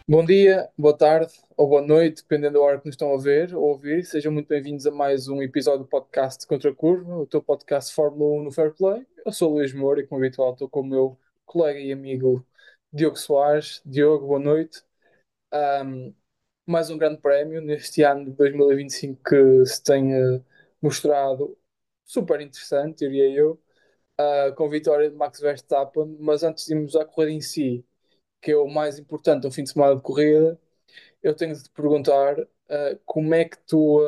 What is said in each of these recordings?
Bom dia, boa tarde ou boa noite, dependendo da hora que nos estão a ver ou ouvir. Sejam muito bem-vindos a mais um episódio do podcast Contra a Curva, o teu podcast Fórmula 1 no Fair Play. Eu sou o Luís Moura e, como habitual, estou com o meu colega e amigo Diogo Soares. Diogo, boa noite. Ahm, Mais um grande prémio neste ano de 2025 que se tem mostrado super interessante, diria eu, com a vitória de Max Verstappen. Mas antes de irmos à corrida em si, que é o mais importante, um fim de semana de corrida, eu tenho de te perguntar como é que como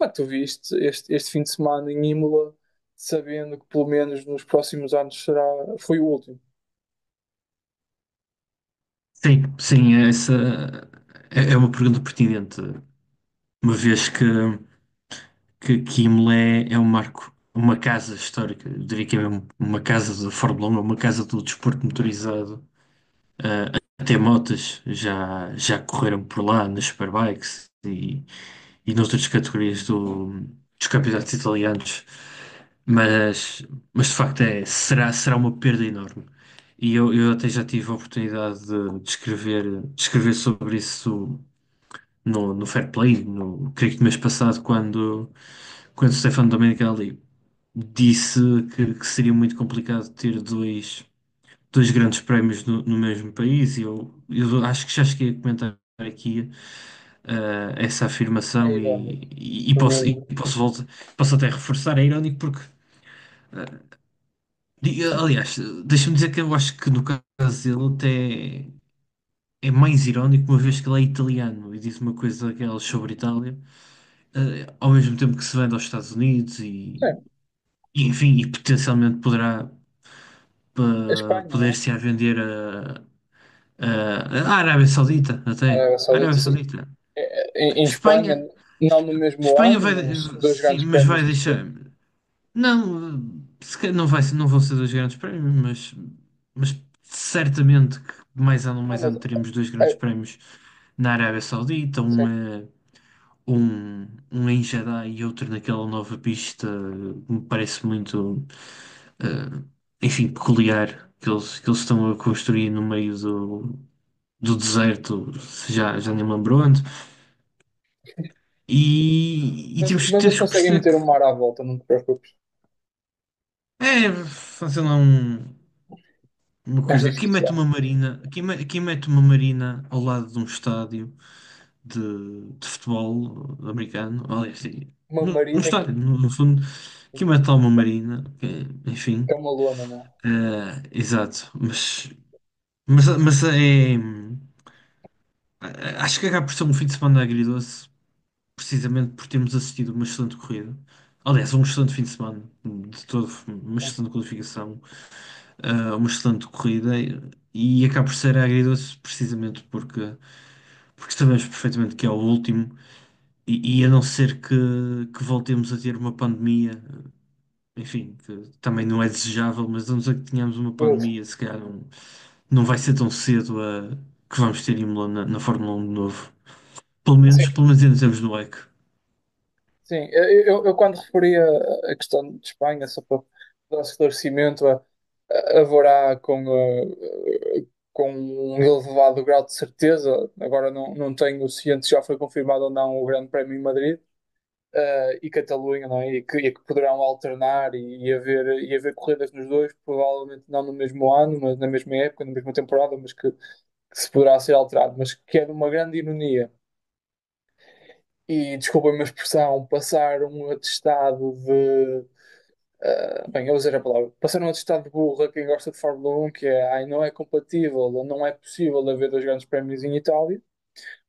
é que tu viste este fim de semana em Imola, sabendo que pelo menos nos próximos anos foi o último. Sim, sim, essa é uma pergunta pertinente, uma vez que Imola é um marco, uma casa histórica, eu diria que é mesmo uma casa da Fórmula 1, uma casa do desporto motorizado. Até motas já correram por lá nas Superbikes e noutras categorias dos campeonatos italianos, mas, mas de facto será uma perda enorme. E eu até já tive a oportunidade de escrever sobre isso no Fair Play, creio que no mês passado, quando Stefano Domenicali disse que seria muito complicado ter dois grandes prémios no mesmo país, e eu acho que já cheguei a comentar aqui essa É afirmação irónico. e No posso, mesmo. posso até reforçar, é irónico porque, aliás, deixa-me dizer que eu acho que no caso dele até é mais irónico, uma vez que ele é italiano e diz uma coisa daquelas sobre Itália, ao mesmo tempo que se vende aos Estados Unidos Sim, e, enfim, e potencialmente a Espanha, não é? poder-se a vender a Arábia Saudita, A até. Arábia A Saudita, Arábia sim. Saudita. Em Espanha, Espanha, não no mesmo Espanha ano, vai, mas dois sim, grandes mas prémios vai de desporto. deixar. Não, se calhar não vão ser dois grandes prémios, mas certamente que Não, mais mas ano teremos dois grandes é, prémios na Arábia Saudita, sim. um em Jeddah e outro naquela nova pista que me parece muito, enfim, peculiar, que eles estão a construir no meio do deserto, já nem me lembro onde. E Mas eles temos que conseguem perceber meter o que mar à volta, não te preocupes. fazer lá uma És coisa. artificial. Aqui mete uma marina ao lado de um estádio de futebol americano. Aliás, Uma no marina estádio, no fundo, aqui mete lá uma marina, enfim. que é uma lona, não é? Exato, mas acho que acaba por ser um fim de semana agridoce, precisamente por termos assistido uma excelente corrida. Aliás, um excelente fim de semana, de todo, uma Sim. excelente qualificação, uma excelente corrida e acaba por ser agridoce precisamente porque sabemos perfeitamente que é o último e a não ser que voltemos a ter uma pandemia, enfim, que também não é desejável, mas a não ser que tenhamos uma Pois. pandemia, se calhar não vai ser tão cedo que vamos ter Imola na Fórmula 1 de novo. Pelo menos ainda temos no leque. Sim, eu quando referi a questão de Espanha, só para dar esclarecimento, haverá com um elevado grau de certeza, agora não tenho ciente se já foi confirmado ou não o Grande Prémio em Madrid, e Catalunha, não é? E que poderão alternar e haver corridas nos dois, provavelmente não no mesmo ano, mas na mesma época, na mesma temporada, mas que se poderá ser alterado, mas que é de uma grande ironia e, desculpa-me a expressão, passar um atestado de. Bem, eu vou dizer a palavra. Passar um atestado de burro a quem gosta de Fórmula 1, que é, ai, não é compatível ou não é possível haver dois grandes prémios em Itália,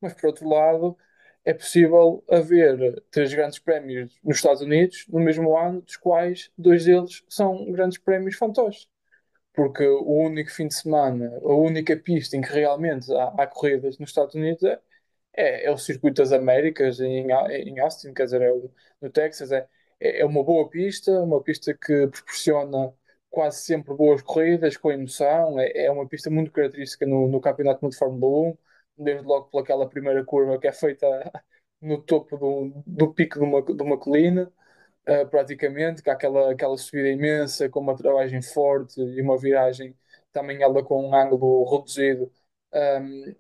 mas por outro lado, é possível haver três grandes prémios nos Estados Unidos no mesmo ano, dos quais dois deles são grandes prémios fantoches. Porque o único fim de semana, a única pista em que realmente há corridas nos Estados Unidos é o Circuito das Américas em Austin, quer dizer, no Texas. É uma boa pista, uma pista que proporciona quase sempre boas corridas, com emoção. É uma pista muito característica no Campeonato Mundo de Fórmula 1, desde logo pelaquela primeira curva que é feita no topo do pico de uma colina, praticamente, que há aquela subida imensa, com uma travagem forte e uma viragem também ela com um ângulo reduzido,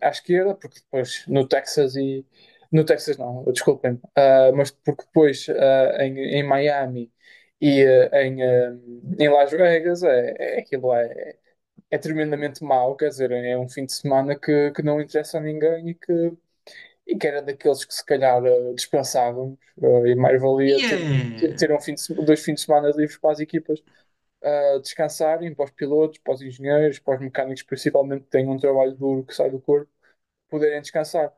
à esquerda, porque depois no Texas e. No Texas não, desculpem, mas porque depois em Miami e em Las Vegas aquilo é tremendamente mau, quer dizer, é um fim de semana que não interessa a ninguém e que era daqueles que se calhar dispensavam e mais valia E é. ter dois fins de semana livres para as equipas descansarem, para os pilotos, para os engenheiros, para os mecânicos principalmente que têm um trabalho duro que sai do corpo, poderem descansar.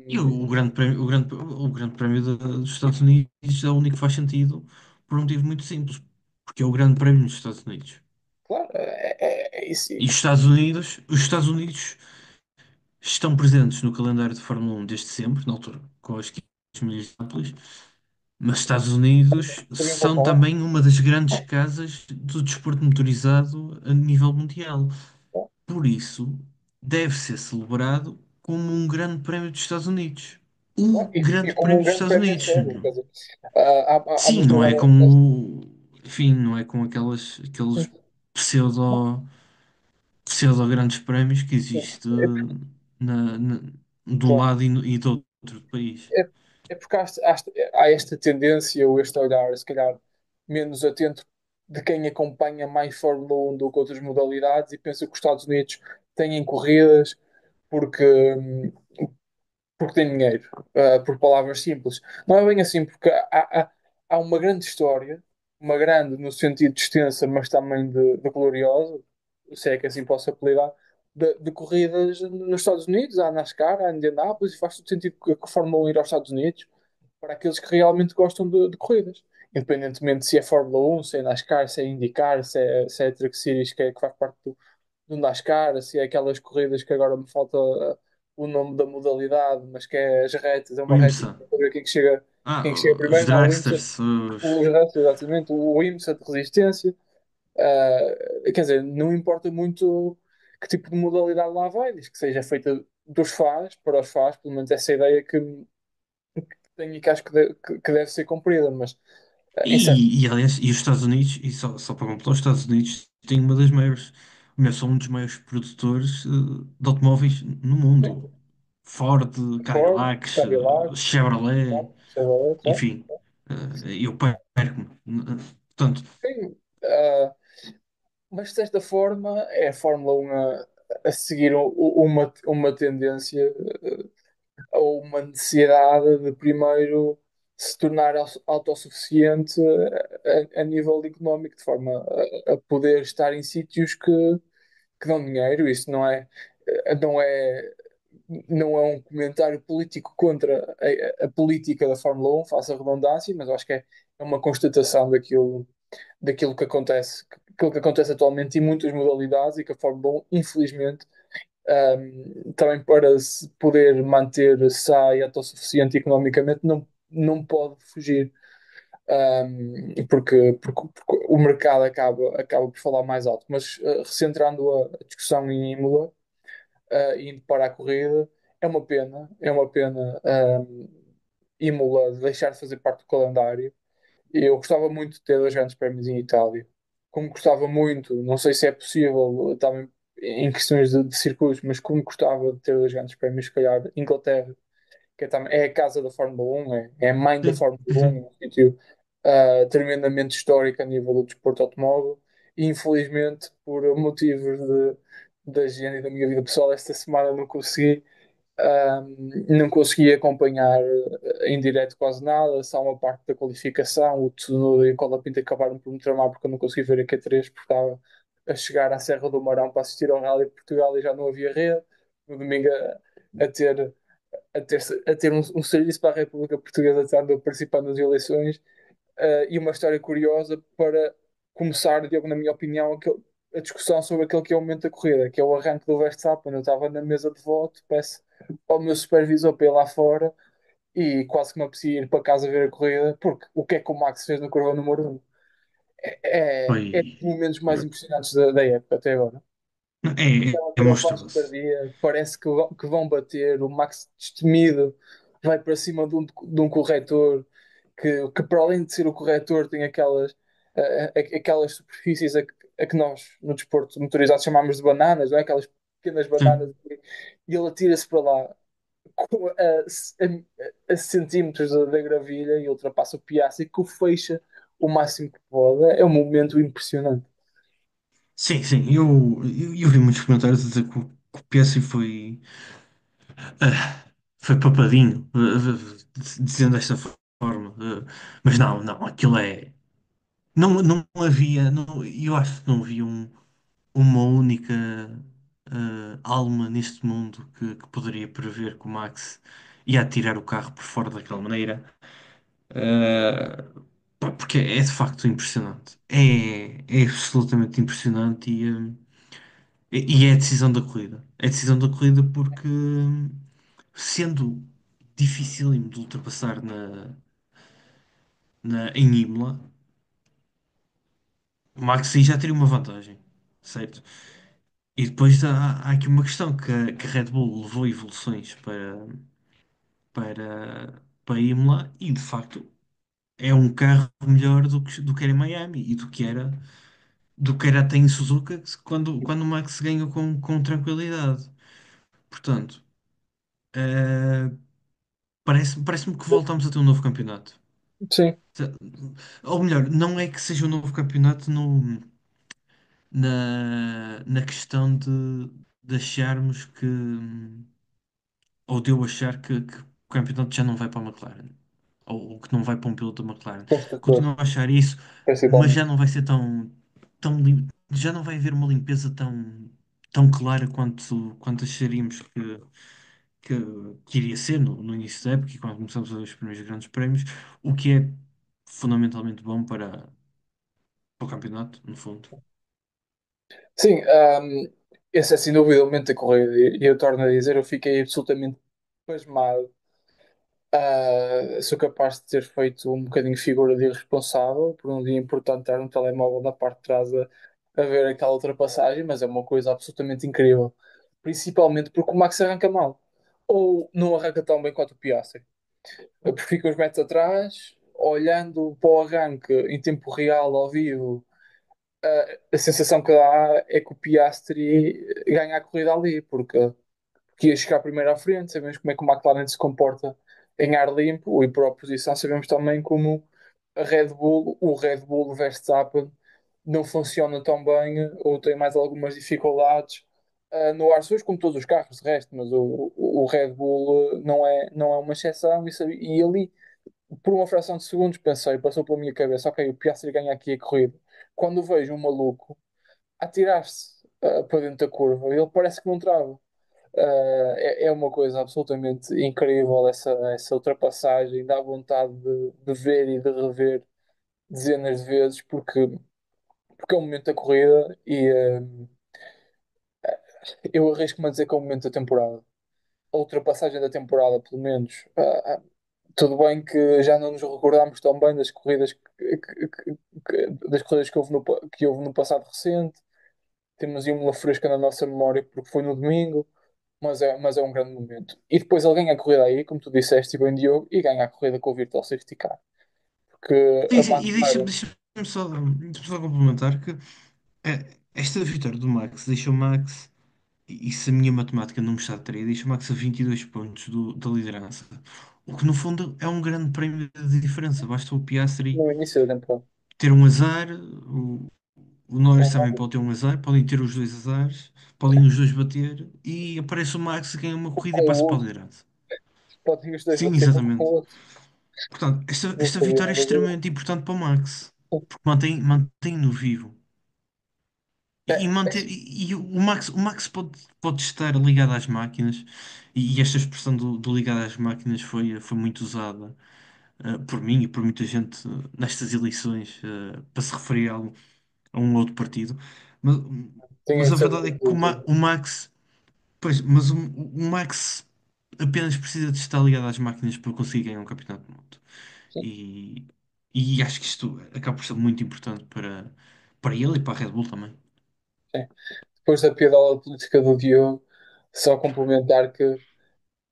E Um, o grande prémio, o grande prémio dos Estados Unidos é o único que faz sentido por um motivo muito simples, porque é o grande prémio dos Estados Unidos. claro, é isso. E os Estados Unidos estão presentes no calendário de Fórmula 1 desde sempre, na altura, com as 500 milhas de Nápoles, mas Estados Unidos Também vou são falar. também uma das grandes casas do desporto motorizado a nível mundial. Por isso, deve ser celebrado como um grande prémio dos Estados Unidos. O E grande como prémio um dos grande Estados prémio a Unidos. sério, quer dizer, há Sim, muito não é agora. como, enfim, não é com aqueles pseudo, pseudo grandes prémios que existe É, de um claro. lado e do outro país. É, é porque há esta tendência, ou este olhar, se calhar, menos atento de quem acompanha mais Fórmula 1 do que outras modalidades e pensa que os Estados Unidos têm corridas porque, porque têm dinheiro, por palavras simples. Não é bem assim, porque há uma grande história, uma grande no sentido de extensa, mas também de gloriosa, se é que assim posso apelidar, de corridas nos Estados Unidos, há NASCAR, há Indianápolis, e faz todo sentido que a Fórmula 1 ir aos Estados Unidos para aqueles que realmente gostam de corridas. Independentemente se é Fórmula 1, se é NASCAR, se é IndyCar, se é Truck Series, que faz parte do NASCAR, se é aquelas corridas que agora me falta o nome da modalidade, mas que é as retas, é O uma reta IMSA. para ver quem chega Os primeiro. Há o IMSA, dragsters, os retas, exatamente, o IMSA de resistência. Quer dizer, não importa muito que tipo de modalidade lá vai, diz que seja feita dos fãs, para os fãs, pelo menos essa é a ideia que tenho e que acho que deve ser cumprida, mas em certo. aliás, e os Estados Unidos, e só para completar, os Estados Unidos têm uma das maiores, melhor, são um dos maiores produtores de automóveis no mundo. Ford, Ford, Cadillac, Cadillac, Chevrolet, Chevrolet, claro. enfim, eu perco-me. Portanto, Sim, mas de certa forma é a Fórmula 1 a seguir uma tendência ou uma necessidade de primeiro se tornar autossuficiente a nível económico, de forma a poder estar em sítios que dão dinheiro. Isso não é, não é um comentário político contra a política da Fórmula 1, faça a redundância, mas eu acho que é uma constatação daquilo que acontece atualmente em muitas modalidades e que a Fórmula 1, infelizmente, também para se poder manter sã e autossuficiente economicamente, não pode fugir. Porque o mercado acaba por falar mais alto. Mas recentrando a discussão em Imola, indo para a corrida, é uma pena Imola deixar de fazer parte do calendário. Eu gostava muito de ter dois grandes prémios em Itália. Como gostava muito, não sei se é possível, também em questões de circuitos, mas como gostava de ter dois grandes prémios, se calhar Inglaterra, que é a casa da Fórmula 1, é a mãe da sim, Fórmula sim, 1, sim. um sítio tremendamente histórico a nível do desporto automóvel. E infelizmente, por motivos da agenda e da minha vida pessoal, esta semana não consegui acompanhar em direto quase nada, só uma parte da qualificação. O Tsunoda e o Colapinto acabaram por me tramar porque eu não consegui ver a Q3 porque estava a chegar à Serra do Marão para assistir ao Rally de Portugal e já não havia rede. No domingo a ter, a ter um serviço para a República Portuguesa estando a participar nas eleições e uma história curiosa para começar, Diogo, na minha opinião, a discussão sobre aquele que é o momento da corrida, que é o arranque do Verstappen. Eu estava na mesa de voto, peço ao meu supervisor para ir lá fora e quase que me apetecia ir para casa ver a corrida, porque o que é que o Max fez na curva número 1? É Foi. dos momentos mais impressionantes da época até agora. Aquela É ultrapassagem monstruoso. tardia, parece que vão bater, o Max destemido vai para cima de um corretor que para além de ser o corretor tem aquelas superfícies a que nós no desporto motorizado chamamos de bananas, não é? Aquelas pequenas sim. bananas e ele atira-se para lá a centímetros da gravilha e ultrapassa o Piastri que o fecha o máximo que pode. É um momento impressionante. Sim, sim, eu vi muitos comentários a dizer que o Piastri foi papadinho, dizendo desta forma. Mas não, não, aquilo é. Não, não havia, não, eu acho que não havia uma única alma neste mundo que poderia prever que o Max ia atirar o carro por fora daquela maneira. Eh, Pá, porque é de facto impressionante. É absolutamente impressionante e é a decisão da corrida. É a decisão da corrida porque, sendo dificílimo de ultrapassar em Imola, o Max aí já teria uma vantagem, certo? E depois há aqui uma questão que a Red Bull levou evoluções para Imola e de facto é um carro melhor do que era em Miami e do que era até em Suzuka quando o Max ganhou com tranquilidade. Portanto, eh, parece-me que voltamos a ter um novo campeonato. Sim, Ou melhor, não é que seja um novo campeonato na questão de acharmos que. Ou de eu achar que o campeonato já não vai para a McLaren. Ou que não vai para um piloto da McLaren. construtor, Continuo a achar isso, mas principalmente. já não vai ser já não vai haver uma limpeza tão clara quanto acharíamos que, que iria ser no início da época e quando começamos a ver os primeiros grandes prémios, o que é fundamentalmente bom para o campeonato, no fundo. Sim, esse é sem dúvida o momento da corrida. E eu torno a dizer, eu fiquei absolutamente pasmado. Sou capaz de ter feito um bocadinho figura de irresponsável por um dia importante estar no telemóvel na parte de trás a ver aquela ultrapassagem, mas é uma coisa absolutamente incrível. Principalmente porque o Max arranca mal. Ou não arranca tão bem quanto o Piastri. Porque fica uns metros atrás, olhando para o arranque em tempo real, ao vivo. A sensação que dá é que o Piastri ganha a corrida ali, porque ia chegar primeiro à frente. Sabemos como é que o McLaren se comporta em ar limpo e por oposição. Sabemos também como o Red Bull Verstappen não funciona tão bem ou tem mais algumas dificuldades no ar sujo, como todos os carros de resto, mas o Red Bull não é uma exceção e ali, por uma fração de segundos, pensei, passou pela minha cabeça, ok, o Piastri ganha aqui a corrida. Quando vejo um maluco a atirar-se para dentro da curva, ele parece que não trava. É uma coisa absolutamente incrível essa ultrapassagem, dá vontade de ver e de rever dezenas de vezes, porque é um momento da corrida e eu arrisco-me a dizer que é o momento da temporada. A ultrapassagem da temporada, pelo menos. Tudo bem que já não nos recordamos tão bem das corridas que houve no passado recente. Temos aí uma fresca na nossa memória porque foi no domingo. Mas é um grande momento. E depois ele ganha a corrida aí, como tu disseste, e bem Diogo, e ganha a corrida com o Virtual Safety Car. Porque Sim, a sim, e deixa-me McLaren, deixa-me só complementar que esta vitória do Max deixa o Max, e se a minha matemática não me está a trair, deixa o Max a 22 pontos da liderança. O que no fundo é um grande prémio de diferença. Basta o Piastri no início da temporada, ter um azar, o Norris também pode ter um azar, podem ter os dois azares, podem os dois bater e aparece o Max, ganha uma corrida com e o passa para a outro, liderança. podem os dois Sim, bater um com o exatamente. outro. Portanto, esta Não sabia vitória é nada disso. extremamente importante para o Max, porque mantém-no vivo. E, É, manter, e o Max pode estar ligado às máquinas, e esta expressão do ligado às máquinas foi muito usada por mim e por muita gente nestas eleições para se referir a um outro partido. Mas, tinha mas de a ser verdade é muito que útil. O Max, pois, mas o Max apenas precisa de estar ligado às máquinas para conseguir ganhar um campeonato do mundo. Sim, E, e acho que isto acaba por ser muito importante para ele e para a Red Bull também. sim. Depois da piadola política do Diogo, só complementar que,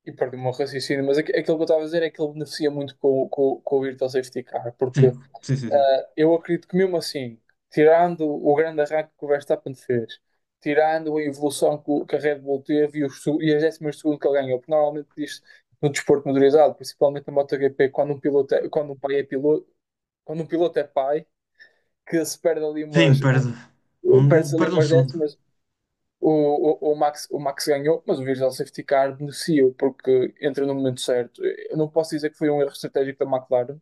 e perdi o meu raciocínio, mas aquilo que eu estava a dizer é que ele beneficia muito com o Virtual Safety Car, porque Sim, sim, sim, sim. eu acredito que mesmo assim, tirando o grande arranque que o Verstappen fez, tirando a evolução que a Red Bull teve e as décimas de segundo que ele ganhou. Porque normalmente diz no desporto motorizado, principalmente na MotoGP, quando um piloto é pai, que se perde ali Sim, perde-se ali perde um umas segundo. décimas. O Max ganhou, mas o Virgil Safety Car beneficiou porque entra no momento certo. Eu não posso dizer que foi um erro estratégico da McLaren,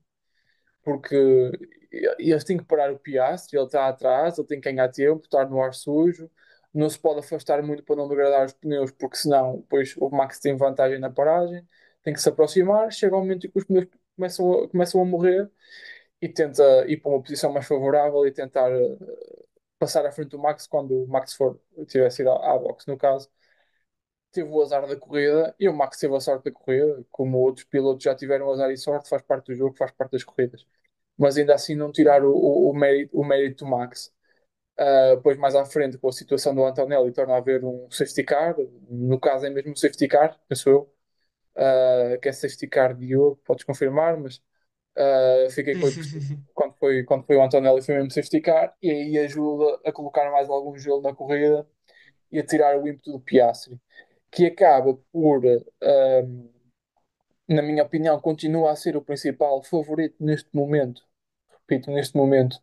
porque eles têm que parar o Piastri, ele está atrás, ele tem que ganhar tempo, estar no ar sujo, não se pode afastar muito para não degradar os pneus, porque senão depois o Max tem vantagem na paragem, tem que se aproximar, chega um momento em que os pneus começam a morrer e tenta ir para uma posição mais favorável e tentar passar à frente do Max quando o Max tivesse ido à boxe. No caso, teve o azar da corrida e o Max teve a sorte da corrida, como outros pilotos já tiveram azar e sorte, faz parte do jogo, faz parte das corridas. Mas ainda assim não tirar o mérito do Max. Depois mais à frente, com a situação do Antonelli, torna a haver um safety car, no caso é mesmo um safety car, penso eu, que é safety car de Diogo, podes confirmar, mas fiquei Sim, com a sim, impressão sim, sim. quando foi o Antonelli foi mesmo safety car, e aí ajuda a colocar mais algum gelo na corrida e a tirar o ímpeto do Piastri, que acaba por, na minha opinião, continua a ser o principal favorito neste momento, repito, neste momento,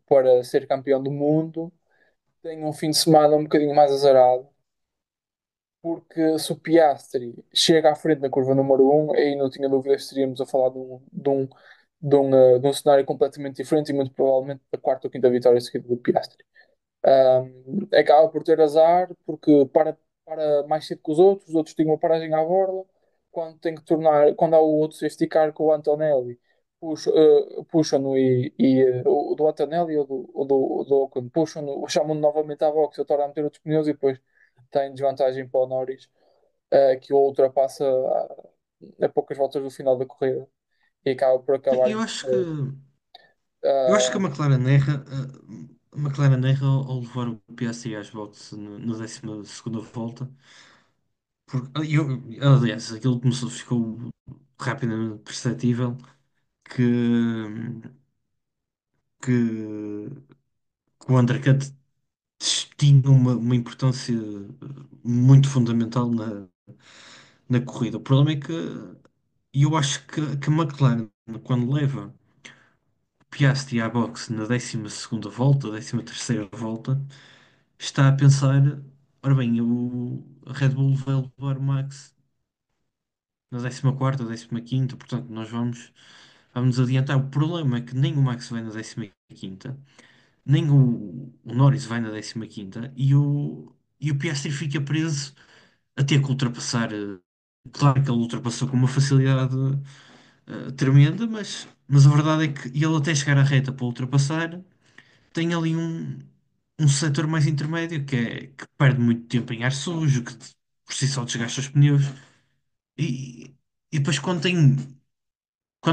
para ser campeão do mundo. Tem um fim de semana um bocadinho mais azarado, porque se o Piastri chega à frente na curva número um, aí não tinha dúvidas que estaríamos a falar de um cenário completamente diferente e muito provavelmente da quarta ou quinta vitória seguida do Piastri. Acaba por ter azar porque para mais cedo que os outros têm uma paragem à borda, quando há o outro safety car com o Antonelli, puxam-no o do Antonelli ou do Ocon, puxam-no, chamam-no novamente à boxe, ele torna a meter outros pneus e depois tem desvantagem para o Norris, que o ultrapassa a poucas voltas do final da corrida e acaba por Sim, acabar em terceiro. eu acho que a Ah, McLaren erra, ao levar o Piastri às boxes na 12ª volta. Aliás, aquilo começou, ficou rapidamente perceptível que, que, que o undercut tinha uma importância muito fundamental na corrida. O problema é que eu acho que a McLaren, quando leva o Piastri à boxe na 12ª volta, 13ª volta, está a pensar: ora bem, a Red Bull vai levar o Max na 14ª, 15ª, portanto, vamos adiantar. O problema é que nem o Max vai na 15ª, nem o Norris vai na 15ª e o Piastri fica preso a ter que ultrapassar. Claro que ele ultrapassou com uma facilidade tremenda, mas a verdade é que ele até chegar à reta para ultrapassar, tem ali um setor mais intermédio que perde muito tempo em ar sujo, que por si só desgasta os pneus. E, e depois quando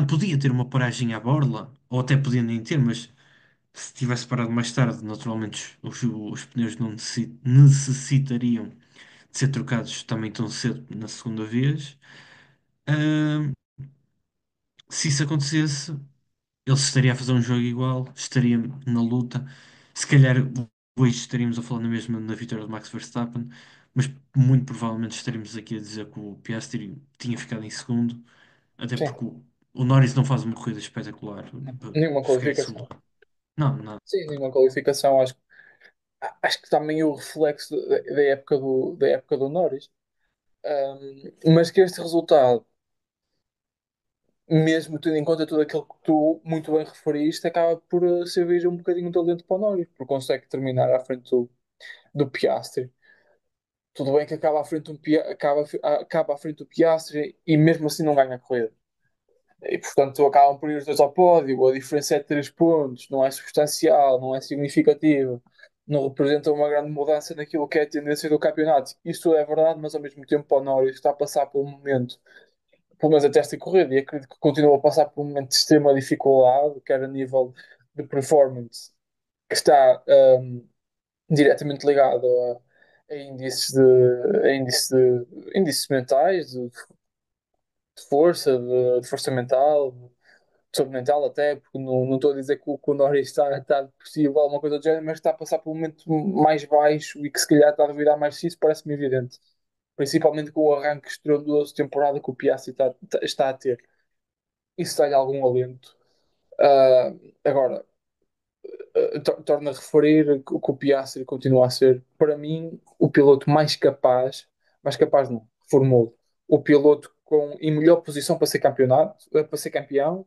podia ter uma paragem à borla, ou até podia nem ter, mas se tivesse parado mais tarde, naturalmente os pneus não necessitariam de ser trocados também tão cedo na segunda vez. Ahm, Se isso acontecesse, ele estaria a fazer um jogo igual, estaria na luta. Se calhar hoje estaríamos a falar na mesma na vitória do Max Verstappen, mas muito provavelmente estaríamos aqui a dizer que o Piastri tinha ficado em segundo, até sim, porque o Norris não faz uma corrida espetacular. nenhuma Esquece. qualificação. Não, não. Sim, nenhuma qualificação. Acho que também é o reflexo da época do Norris. Mas que este resultado, mesmo tendo em conta tudo aquilo que tu muito bem referiste, acaba por servir um bocadinho de talento para o Norris, porque consegue terminar à frente do Piastri. Tudo bem que acaba à frente do Piastri e mesmo assim não ganha a corrida. E portanto acabam por ir os dois ao pódio. A diferença é de 3 pontos, não é substancial, não é significativa, não representa uma grande mudança naquilo que é a tendência do campeonato. Isso é verdade, mas ao mesmo tempo o Norris está a passar por um momento, pelo menos até esta corrida, e acredito que continua a passar por um momento de extrema dificuldade, quer a nível de performance, que está diretamente ligado a índices mentais, de força mental, saúde mental até, porque não estou a dizer que o Norris está depressivo ou alguma coisa do género, mas está a passar por um momento mais baixo e que se calhar está a duvidar mais disso, parece-me evidente. Principalmente com o arranque estrondoso de temporada que o Piastri está a ter. Isso dá-lhe algum alento. Ah, agora, torna a referir que o Piastri continua a ser, para mim, o piloto mais capaz não, formou o piloto em melhor posição para ser campeonato, para ser campeão.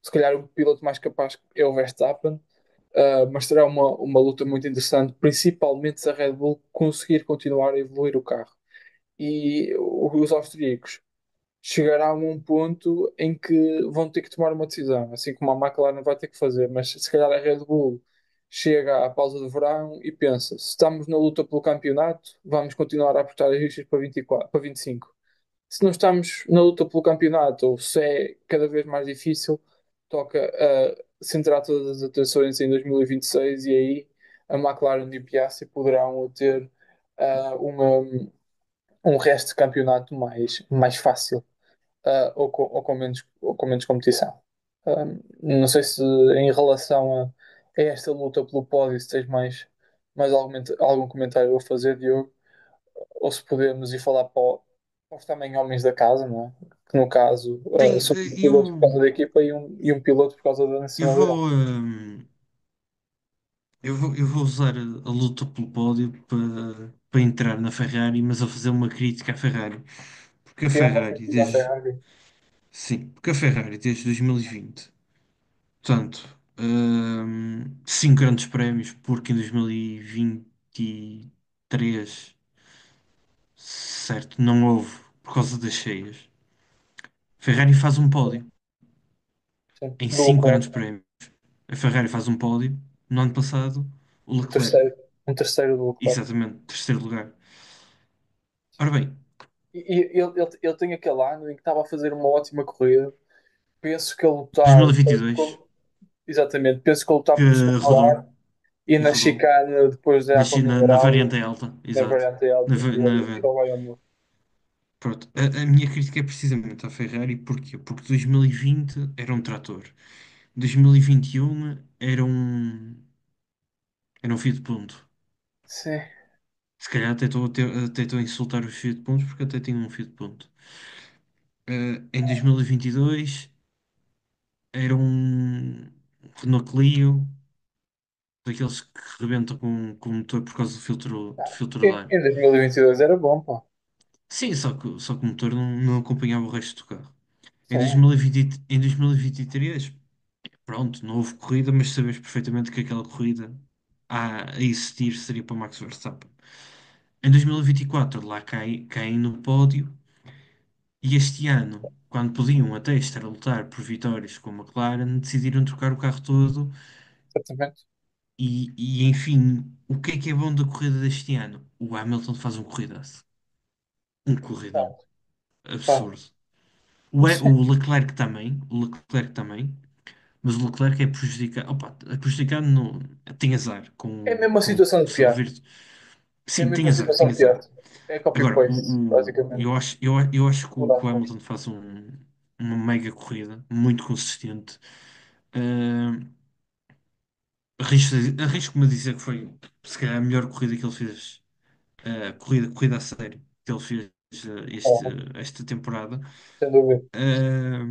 Se calhar o piloto mais capaz é o Verstappen, mas será uma luta muito interessante, principalmente se a Red Bull conseguir continuar a evoluir o carro. E os austríacos chegará a um ponto em que vão ter que tomar uma decisão, assim como a McLaren vai ter que fazer, mas se calhar a Red Bull chega à pausa de verão e pensa, se estamos na luta pelo campeonato, vamos continuar a apertar as rixas para 24, para 25. Se não estamos na luta pelo campeonato, ou se é cada vez mais difícil, toca centrar todas as atenções em 2026 e aí a McLaren e o Piastri poderão ter um resto de campeonato mais fácil, ou com menos competição. Não sei se em relação a esta luta pelo pódio, se tens mais algum comentário a fazer, Diogo, ou se podemos ir falar para os também homens da casa, não é? Que no caso Sim, são um piloto por causa da equipa e um piloto por causa da eu nacionalidade. vou, eu vou usar a luta pelo pódio para entrar na Ferrari, mas a fazer uma crítica à Ferrari. Porque a E é uma Ferrari, partida a desde, Ferrari. sim, porque a Ferrari desde 2020, portanto, 5 grandes prémios, porque em 2023, certo, não houve por causa das cheias. Ferrari faz um pódio Sim, em do 5 grandes prémios. A Ferrari faz um pódio. No ano passado, o um Leclerc, terceiro, um terceiro do Leclerc. exatamente, terceiro lugar. Ora bem, E ele tem aquele ano em que estava a fazer uma ótima corrida. Penso que a lutar, 2022, exatamente, penso que a lutar que pelo segundo rodou lugar e e na rodou chicane depois da na, água na mineral, variante alta, na exato. variante alta, ele vai ao muro. Pronto, a minha crítica é precisamente à Ferrari, porquê? Porque 2020 era um trator, 2021 era um fio de ponto. Sim, Se calhar até estou a insultar os fio de pontos porque até tinha um fio de ponto. Em 2022 era um Renault Clio, daqueles que rebentam com o motor por causa do filtro de ar. em 2022 era bom, pá. Sim, só que o motor não acompanhava o resto do carro. Em Sim, 2020, em 2023, pronto, não houve corrida, mas sabemos perfeitamente que aquela corrida a existir seria para Max Verstappen. Em 2024, lá caem no pódio, e este ano, quando podiam até estar a lutar por vitórias com a McLaren, decidiram trocar o carro todo. exatamente. Enfim, o que é bom da corrida deste ano? O Hamilton faz um corridaço. Um corridão. Pá, pá. Absurdo. O, E- Sim. o Leclerc também. O Leclerc também. Mas o Leclerc é prejudicado. Opa, é prejudicado no. Tem azar É a com, mesma com situação de Piastri. vir. É a Sim, tem mesma azar, situação tem de azar. Piastri. É copy-paste, Agora, basicamente. eu acho que o Mudar Hamilton muito. faz uma mega corrida, muito consistente. Ah, arrisco-me a dizer que foi, se calhar, a melhor corrida que ele fez, corrida a sério, que ele fez Oh, esta temporada. sem dúvida. Ah,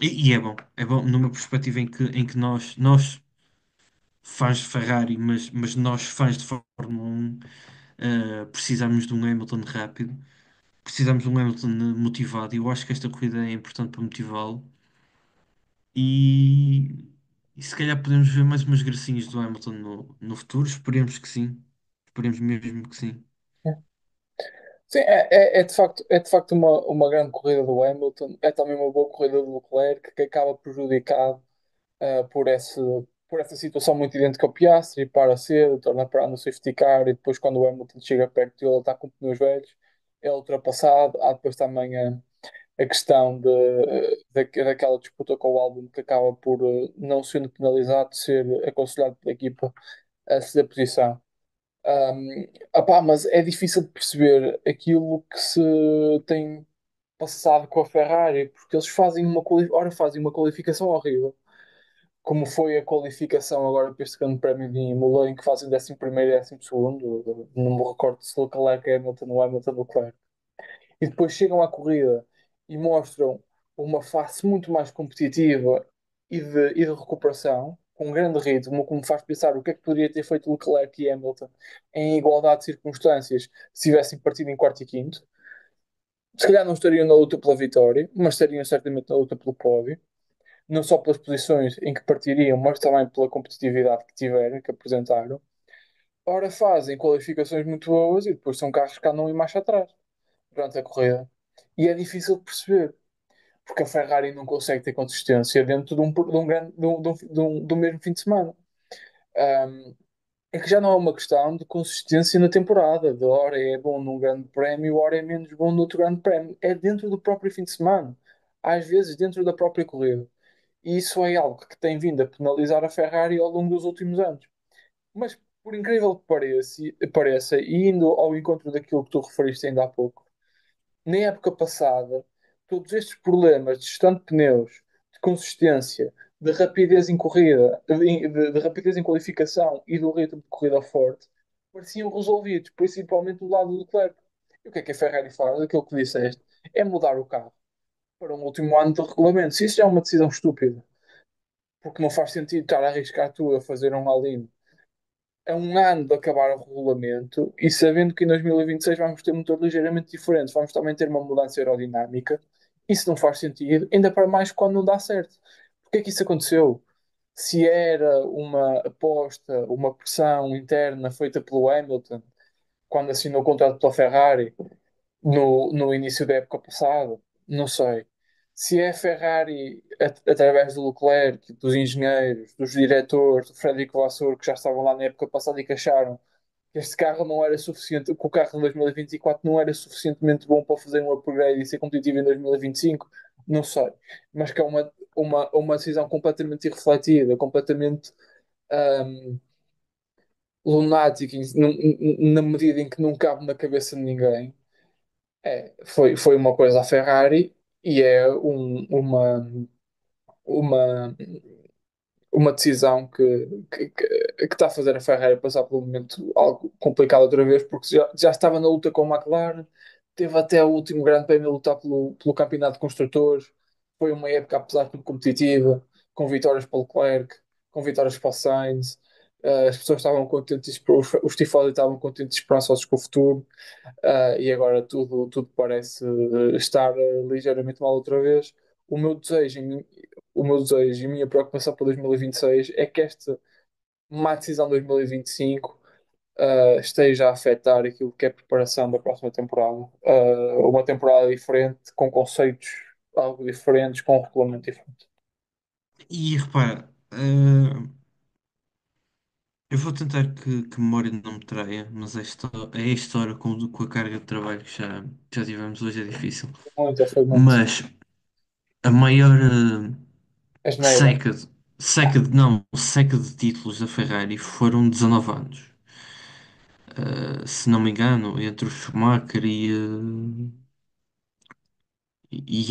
e é bom numa perspectiva em que nós fãs de Ferrari, mas nós fãs de Fórmula 1, precisamos de um Hamilton rápido, precisamos de um Hamilton motivado, e eu acho que esta corrida é importante para motivá-lo. E, e se calhar podemos ver mais umas gracinhas do Hamilton no futuro. Esperemos que sim. Esperemos mesmo que sim. Sim, é de facto uma grande corrida do Hamilton. É também uma boa corrida do Leclerc, que acaba prejudicado por essa situação muito idêntica ao Piastri, para cedo, torna a parar no safety car e depois quando o Hamilton chega perto dele, ele está com pneus velhos, é ultrapassado. Há depois também a questão daquela disputa com o Albon que acaba por, não sendo penalizado, ser aconselhado pela equipa a ceder posição. Opá, mas é difícil de perceber aquilo que se tem. passado com a Ferrari, porque eles fazem ora fazem uma qualificação horrível, como foi a qualificação agora para este Grande Prémio de Imola, em que fazem 11º e 12º, não me recordo se Leclerc é Hamilton ou Hamilton Leclerc, e depois chegam à corrida e mostram uma face muito mais competitiva e de recuperação, com um grande ritmo, como faz pensar o que é que poderia ter feito Leclerc e Hamilton em igualdade de circunstâncias se tivessem partido em quarto e quinto. Se calhar não estariam na luta pela vitória, mas estariam certamente na luta pelo pódio, não só pelas posições em que partiriam, mas também pela competitividade que tiveram, que apresentaram. Ora, fazem qualificações muito boas e depois são carros que andam em marcha atrás durante a corrida. E é difícil de perceber, porque a Ferrari não consegue ter consistência dentro de um grande, de um mesmo fim de semana. Um, é que já não é uma questão de consistência na temporada, de hora é bom num grande prémio, hora é menos bom no outro grande prémio. É dentro do próprio fim de semana, às vezes dentro da própria corrida. E isso é algo que tem vindo a penalizar a Ferrari ao longo dos últimos anos. Mas, por incrível que pareça, e indo ao encontro daquilo que tu referiste ainda há pouco, na época passada, todos estes problemas de gestão de pneus, de consistência, de rapidez em corrida, de rapidez em qualificação e do ritmo de corrida forte, pareciam resolvidos, principalmente do lado do Leclerc. E o que é que a Ferrari faz? Aquilo que disseste, é mudar o carro para um último ano de regulamento. Se isso já é uma decisão estúpida, porque não faz sentido estar a arriscar tu a fazer um all-in a um ano de acabar o regulamento e sabendo que em 2026 vamos ter motores ligeiramente diferentes, vamos também ter uma mudança aerodinâmica, isso não faz sentido, ainda para mais quando não dá certo. Porquê é que isso aconteceu? Se era uma aposta, uma pressão interna feita pelo Hamilton quando assinou o contrato pela Ferrari, no início da época passada, não sei. Se é a Ferrari, através do Leclerc, dos engenheiros, dos diretores, do Frederico Vasseur, que já estavam lá na época passada e que acharam que este carro não era suficiente, que o carro de 2024 não era suficientemente bom para fazer um upgrade e ser competitivo em 2025, não sei. Mas que é uma decisão completamente irrefletida, completamente ahm, lunática, na medida em que não cabe na cabeça de ninguém. Foi uma coisa à Ferrari e é uma, uma decisão que está a fazer a Ferrari passar por um momento algo complicado outra vez, porque já estava na luta com a McLaren, teve até o último Grande Prémio a lutar pelo campeonato de construtores. Foi uma época, apesar de tudo, competitiva, com vitórias para o Leclerc, com vitórias para o Sainz. As pessoas estavam contentes, os tifosi estavam contentes e esperançosos com o futuro. E agora tudo parece estar ligeiramente mal outra vez. O meu desejo, o meu desejo e a minha preocupação para 2026 é que esta má decisão 2025 esteja a afetar aquilo que é a preparação da próxima temporada. Uma temporada diferente, com conceitos algo diferentes, com um regulamento diferente. E repara, eu vou tentar que a memória não me traia, mas esta hora com a carga de trabalho que já tivemos hoje é difícil. Muito, foi muito. Mas a maior Asneira. seca, seca de títulos da Ferrari foram 19 anos. Se não me engano, entre o Schumacher e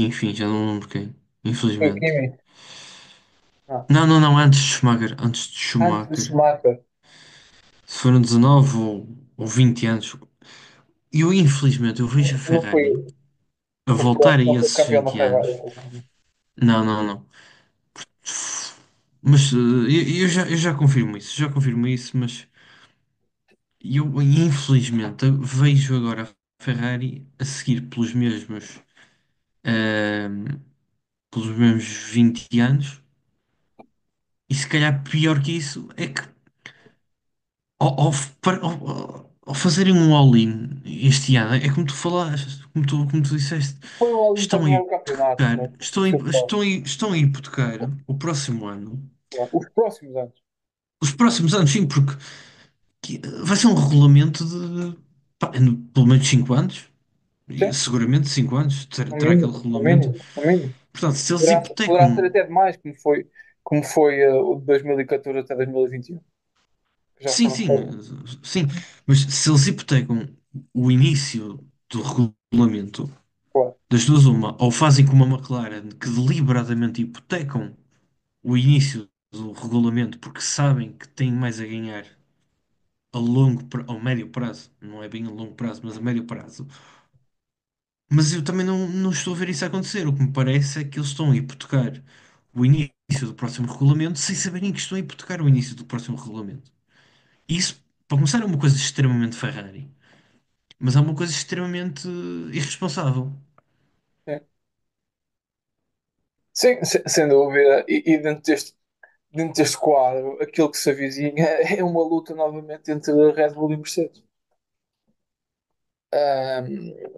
enfim, já não lembro quem, Foi o infelizmente. Kimi. Ah, Não, antes de antes do Schumacher. Schumacher. Se foram 19 ou 20 anos. E eu, infelizmente, eu vejo a Não foi. Ferrari a O voltar Prost a não foi esses campeão da 20 anos. Ferrari. Não. Mas eu já confirmo isso, mas eu, infelizmente, vejo agora a Ferrari a seguir ehm, pelos mesmos 20 anos, e se calhar pior que isso é que ao fazerem um all-in este ano, é como tu falaste, como tu disseste, Foi o Alonso para estão a ganhar o campeonato, hipotecar, mas foi claro. estão a hipotecar o próximo ano, Os próximos anos. os próximos anos, sim, porque vai ser um regulamento de pá, pelo menos 5 anos, e Sim, seguramente 5 anos, no terá aquele mínimo, no regulamento. mínimo, no mínimo. Portanto, se eles Poderá ser hipotecam, até demais, como foi o de 2014 até 2021, que já sim, foram sim, 6. sim, mas se eles hipotecam o início do regulamento, Claro. Das duas, uma, ou fazem como a McLaren, que deliberadamente hipotecam o início do regulamento porque sabem que têm mais a ganhar a ao médio prazo, não é bem a longo prazo, mas a médio prazo. Mas eu também não estou a ver isso acontecer. O que me parece é que eles estão a hipotecar o início do próximo regulamento sem saberem que estão a hipotecar o início do próximo regulamento. E isso, para começar, é uma coisa extremamente Ferrari, mas é uma coisa extremamente irresponsável. É. Sim, sem dúvida. E dentro deste quadro, aquilo que se avizinha é uma luta novamente entre Red Bull e Mercedes.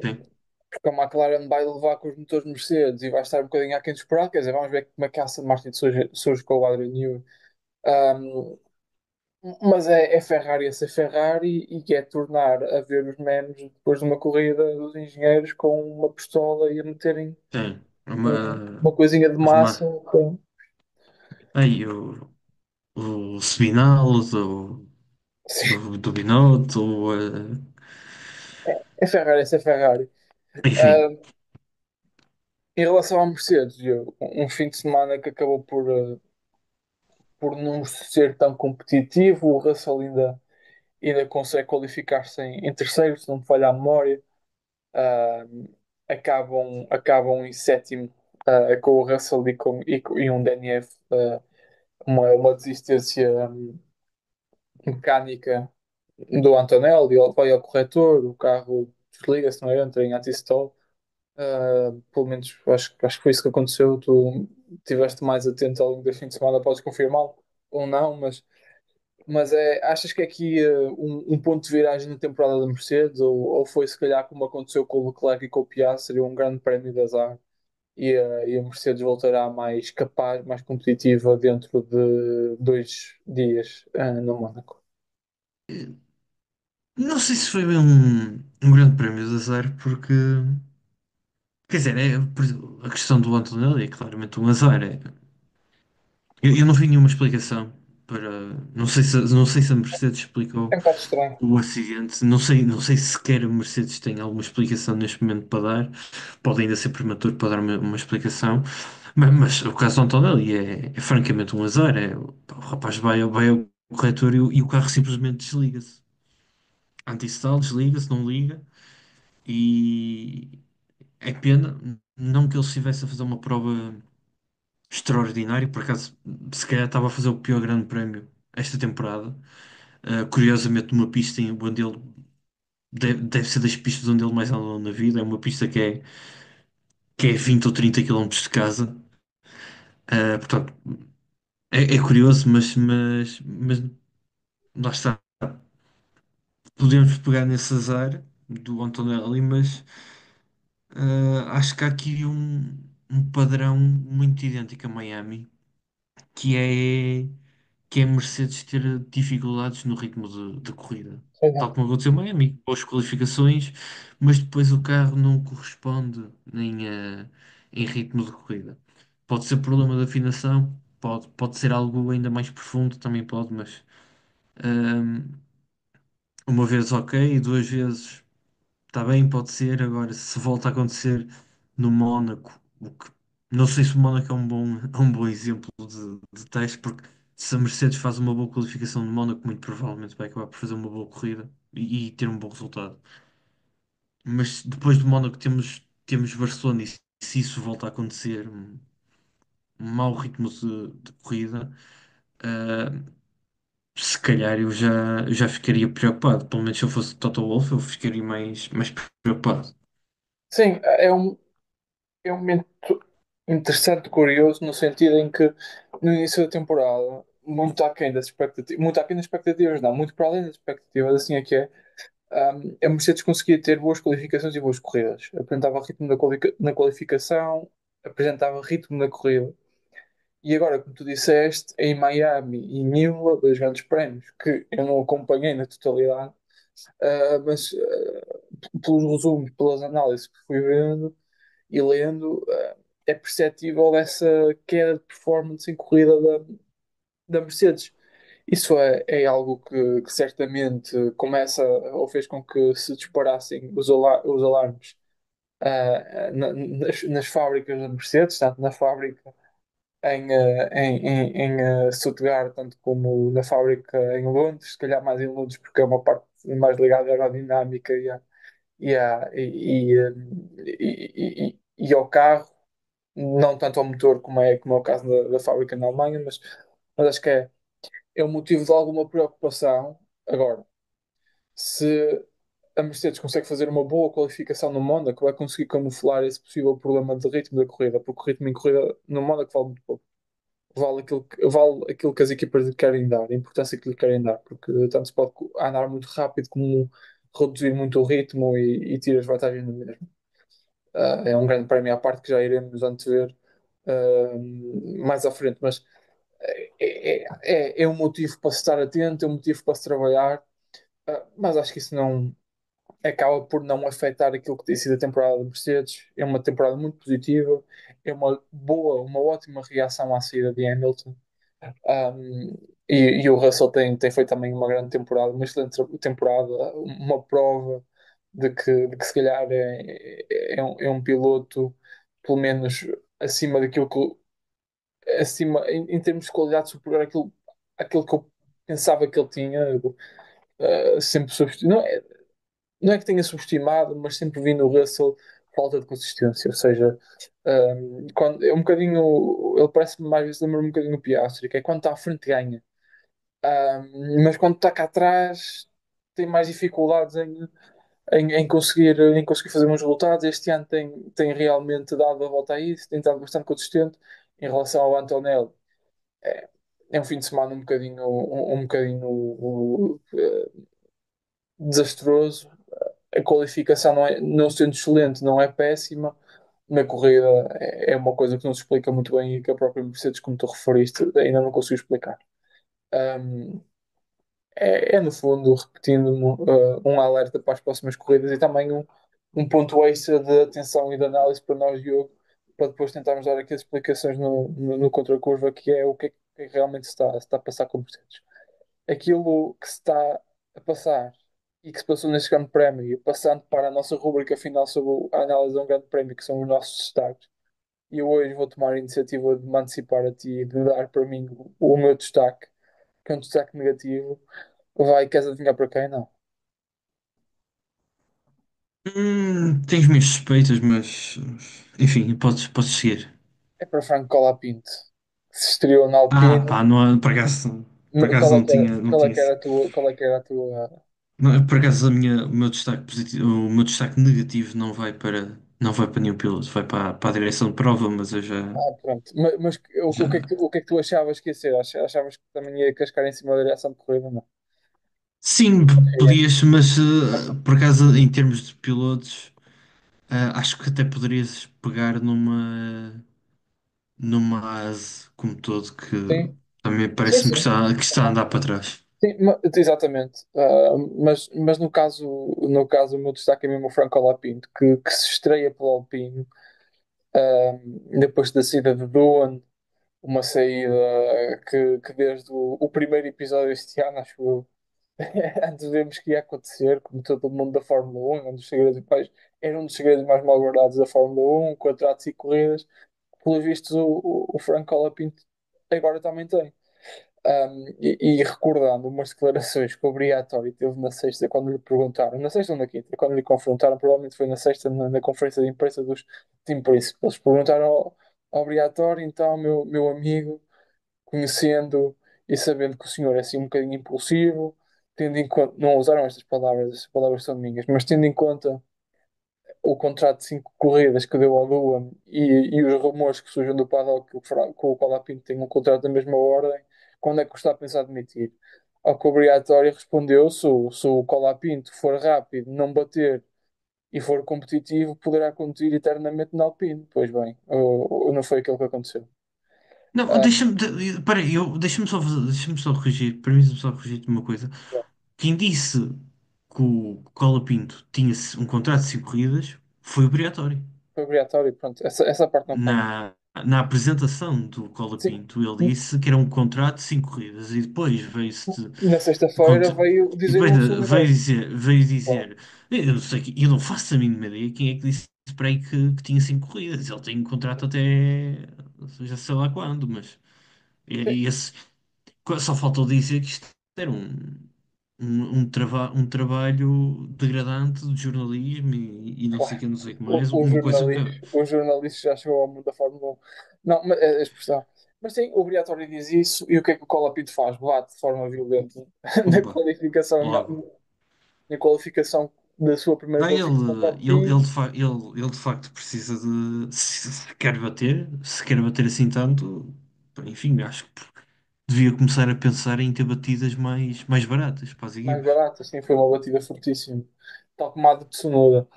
Sim, Porque a McLaren vai levar com os motores Mercedes e vai estar um bocadinho aquém de esperar. Quer dizer, vamos ver como é que a Aston Martin surge com o Adrian Newey. Um, mas é Ferrari a ser Ferrari e quer tornar a ver os memes depois de uma corrida dos engenheiros com uma pistola e a meterem sim. uma coisinha de Os massa. ma... Aí, o Spinal, Sim, do Binotto, é Ferrari a ser Ferrari. enfim, Um, em relação à Mercedes, um fim de semana que acabou por não ser tão competitivo, o Russell ainda consegue qualificar-se em terceiro, se não me falha a memória. Ah, acabam em sétimo, com o Russell e um DNF, uma desistência mecânica do Antonelli. Ele vai ao corretor, o carro desliga-se, não é? Entra em anti-stall. Pelo menos acho que foi isso que aconteceu. Tu estiveste mais atento ao longo deste fim de semana, podes confirmá-lo ou não, mas achas que é aqui um ponto de viragem na temporada da Mercedes, ou foi se calhar como aconteceu com o Leclerc e com o Piastri, um grande prémio de azar e a Mercedes voltará mais capaz, mais competitiva dentro de 2 dias no Mónaco? não sei se foi bem um grande prémio de azar, porque, quer dizer, a questão do Antonelli é claramente um azar. Eu não vi nenhuma explicação para. Não sei se a Mercedes É explicou um bocado estranho. o acidente. Não sei se sequer a Mercedes tem alguma explicação neste momento para dar. Pode ainda ser prematuro para dar uma explicação. Mas o caso do Antonelli é francamente um azar. O rapaz vai ao corretor e o carro simplesmente desliga-se. Anti-stall, desliga-se, não liga. E é pena, não que ele estivesse a fazer uma prova extraordinária, por acaso, se calhar estava a fazer o pior grande prémio esta temporada. Curiosamente, numa pista onde ele deve ser das pistas onde ele mais andou na vida. É uma pista que é 20 ou 30 quilómetros de casa. Portanto, é curioso, mas lá está. Podemos pegar nesse azar do Antonelli, mas acho que há aqui um padrão muito idêntico a Miami, que é, que é Mercedes ter dificuldades no ritmo de corrida. Sei lá. Tal como aconteceu em Miami, boas qualificações, mas depois o carro não corresponde nem em ritmo de corrida. Pode ser problema de afinação, pode ser algo ainda mais profundo, também pode, mas ahm, uma vez ok, duas vezes está bem, pode ser. Agora, se volta a acontecer no Mónaco, o que não sei se o Mónaco é um bom exemplo de teste, porque se a Mercedes faz uma boa qualificação no Mónaco, muito provavelmente vai acabar por fazer uma boa corrida e ter um bom resultado. Mas depois do Mónaco temos Barcelona, e se isso volta a acontecer, um mau ritmo de corrida, ah, se calhar eu já ficaria preocupado. Pelo menos se eu fosse Toto Wolff, eu ficaria mais preocupado. Sim, é um momento interessante, curioso, no sentido em que no início da temporada, muito aquém das expectativas, não, muito para além das expectativas, assim é que é. A Mercedes conseguia ter boas qualificações e boas corridas. Apresentava ritmo na qualificação, apresentava ritmo na corrida. E agora, como tu disseste, em Miami e em Imola, dois grandes prémios que eu não acompanhei na totalidade, mas pelos resumos, pelas análises que fui vendo e lendo, é perceptível essa queda de performance em corrida da Mercedes. Isso é algo que certamente começa ou fez com que se disparassem os alarmes nas fábricas da Mercedes, tanto na fábrica em Stuttgart, tanto como na fábrica em Londres, se calhar mais em Londres, porque é uma parte mais ligada à aerodinâmica e ao carro, não tanto ao motor como é o caso da fábrica na Alemanha, mas acho que é um motivo de alguma preocupação. Agora, se a Mercedes consegue fazer uma boa qualificação no Mónaco, vai conseguir camuflar esse possível problema de ritmo da corrida, porque o ritmo em corrida no Mónaco vale muito pouco. Vale aquilo que as equipas lhe querem dar, a importância que lhe querem dar, porque tanto se pode andar muito rápido como reduzir muito o ritmo e tirar as vantagens no mesmo. É um grande prémio à parte que já iremos antever mais à frente, mas é um motivo para se estar atento, é um motivo para se trabalhar, mas acho que isso não acaba por não afetar aquilo que tem sido a temporada da Mercedes. É uma temporada muito positiva, é uma ótima reação à saída de Hamilton. Um, e o Russell tem feito também uma grande temporada, uma excelente temporada, uma prova de que se calhar é um piloto, pelo menos acima daquilo acima, em termos de qualidade superior àquilo que eu pensava que ele tinha. Sempre não é que tenha subestimado, mas sempre vi no Russell falta de consistência. Ou seja, quando, é um bocadinho, ele parece-me mais vezes lembra um bocadinho o Piastri, que é quando está à frente ganha. Mas quando está cá atrás tem mais dificuldades em conseguir fazer uns resultados. Este ano tem realmente dado a volta a isso, tem estado bastante consistente em relação ao Antonelli. É, é um fim de semana um bocadinho desastroso. A qualificação não sendo excelente, não é péssima. Na corrida é uma coisa que não se explica muito bem e que a própria Mercedes, como tu referiste, ainda não conseguiu explicar. Um, no fundo, repetindo-me, um alerta para as próximas corridas e também um ponto extra de atenção e de análise para nós, Diogo, para depois tentarmos dar aqui as explicações no contra-curva, que é o que realmente se está a passar com o Mercedes. Aquilo que se está a passar e que se passou neste Grande Prémio, e passando para a nossa rúbrica final sobre a análise de um Grande Prémio, que são os nossos destaques. E eu hoje vou tomar a iniciativa de me antecipar a ti e de dar para mim o meu destaque, que é um destaque negativo. Vai, queres adivinhar para quem? Não. Tenho as minhas suspeitas, mas enfim, podes seguir. É para Franco Colapinto, que se estreou na Ah, Alpine. pá, não, por acaso Qual é não que era, tinha, não qual é tinha. que era a tua. Não, por acaso o meu destaque positivo, o meu destaque negativo não vai para nenhum piloto, vai para a direção de prova, mas eu Pronto. Mas o que é que tu achavas que ia ser? Achavas que também ia cascar em cima da direção de corrida? Não. sim, É. podias, mas por acaso em termos de pilotos, acho que até poderias pegar numa ASE como todo que Sim, também sim, parece-me que sim. está a andar para trás. Sim, exatamente. Mas no caso, o meu destaque é mesmo o Franco Colapinto, que se estreia pelo Alpine, depois da saída de Doan, uma saída que desde o primeiro episódio este ano, acho eu, antevemos que ia acontecer, como todo mundo da Fórmula 1, era um dos segredos mais mal guardados da Fórmula 1, contratos e corridas. Pelos vistos, o Franco Colapinto agora também tem. E recordando umas declarações que o Briatore teve na sexta, quando lhe perguntaram, na sexta ou na quinta, quando lhe confrontaram, provavelmente foi na sexta, na conferência de imprensa dos Team Principals, perguntaram ao Briatore, então, meu amigo, conhecendo e sabendo que o senhor é assim um bocadinho impulsivo, tendo em conta, não usaram estas palavras são minhas, mas tendo em conta o contrato de 5 corridas que deu ao Luan e os rumores que surgem do paddock que o Colapinto tem um contrato da mesma ordem, quando é que está a pensar demitir? Ao que o Briatore respondeu: se o Colapinto for rápido, não bater e for competitivo, poderá competir eternamente na Alpine. Pois bem, não foi aquilo que aconteceu. Não, Ah, peraí, deixa-me só corrigir, permite-me só corrigir-te uma coisa. Quem disse que o Cola Pinto tinha um contrato de 5 corridas foi o Briatore. foi o Briatore, pronto, essa parte não conta. Na apresentação do Cola Sim, Pinto, ele disse que era um contrato de 5 corridas e depois veio-se na sexta-feira cont- veio e dizer o depois assumo veio inverso. dizer, eu não sei, eu não faço a mínima ideia quem é que disse para aí que tinha 5 corridas. Ele tem um contrato até já sei lá quando, mas e esse, só faltou dizer que isto era um trabalho degradante de jornalismo e não sei o que, não sei o que mais. O Uma coisa que. jornalista, o jornalista já chegou ao mundo da Fórmula 1. Não, mas, a expressão. Mas sim, o Briatore diz isso e o que é que o Colapinto faz? Bate de forma violenta na Pumba, qualificação, logo. na qualificação da sua primeira Não, qualificação para ele, Alpine. ele de facto precisa de. Se quer bater assim tanto, enfim, acho que devia começar a pensar em ter batidas mais baratas para as Mais equipas. barato, assim, foi uma batida fortíssima. Tal como a de Tsunoda.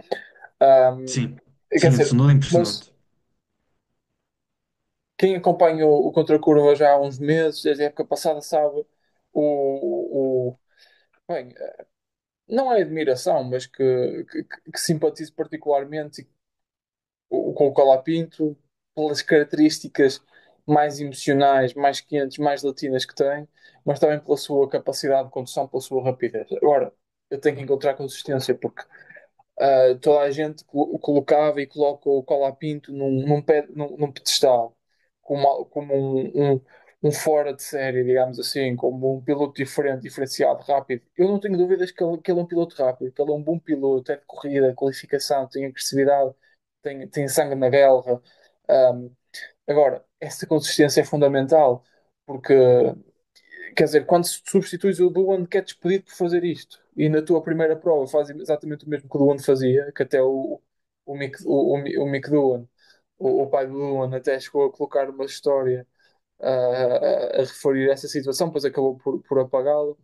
Ahm, Sim, Quer sim, o dizer, Tsunoda é mas impressionante. quem acompanha o Contracurva já há uns meses, desde a época passada, sabe bem, não é admiração, mas que simpatizo particularmente com o Colapinto pelas características mais emocionais, mais quentes, mais latinas que tem, mas também pela sua capacidade de condução, pela sua rapidez. Agora, eu tenho que encontrar consistência, porque toda a gente colocava e coloca o Colapinto num pedestal, como um fora de série, digamos assim, como um piloto diferente, diferenciado, rápido. Eu não tenho dúvidas que ele é um piloto rápido, que ele é um bom piloto, é de corrida, qualificação, tem agressividade, tem sangue na guerra. Um, Agora, essa consistência é fundamental, porque quer dizer, quando substituis o Duan, que é despedido por fazer isto, e na tua primeira prova faz exatamente o mesmo que o Duan fazia, que até o Mick Duan, o pai do Duan, até chegou a colocar uma história a referir essa situação, depois acabou por apagá-lo.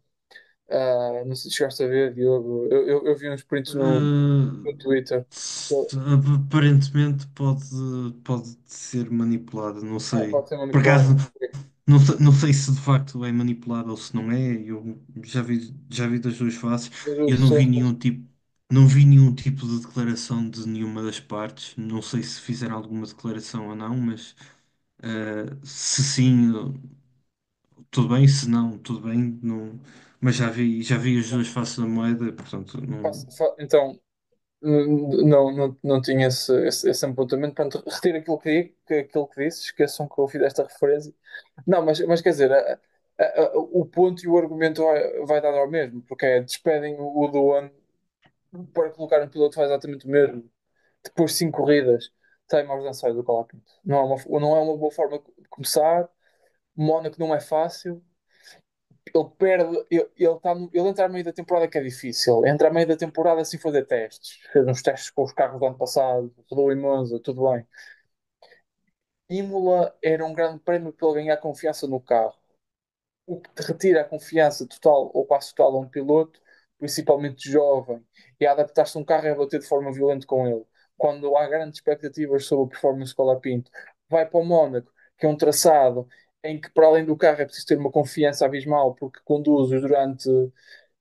Não sei se chegaste a ver, Diogo. Eu vi uns prints no Twitter. Aparentemente pode ser manipulado, não sei. Pode ser Por acaso, manipulado. não sei se de facto é manipulado ou se não é. Eu já vi das duas faces. Das duas Eu pessoas. não vi nenhum tipo de declaração de nenhuma das partes. Não sei se fizeram alguma declaração ou não, mas se sim, tudo bem, se não, tudo bem. Não, mas já vi as duas faces da moeda, portanto, não. Então, não tinha esse apontamento. Portanto, retiro aquilo que disse, esqueçam que eu fiz esta referência. Não, mas quer dizer, o ponto e o argumento vai dar ao mesmo, porque despedem o Duan para colocar um piloto que faz exatamente o mesmo. Depois de 5 corridas, sai mais dançado do Colapinto. Não é uma boa forma de começar. Mónaco não é fácil. Ele perde, ele entra a meio da temporada que é difícil. Entra a meio da temporada sem fazer testes. Fez uns testes com os carros do ano passado, rodou em Monza, tudo bem. Imola era um grande prémio para ele ganhar confiança no carro. O que te retira a confiança total ou quase total a um piloto, principalmente jovem, e a adaptar-se a um carro é bater de forma violenta com ele. Quando há grandes expectativas sobre a performance de Colapinto, vai para o Mónaco, que é um traçado em que, para além do carro, é preciso ter uma confiança abismal, porque conduzes durante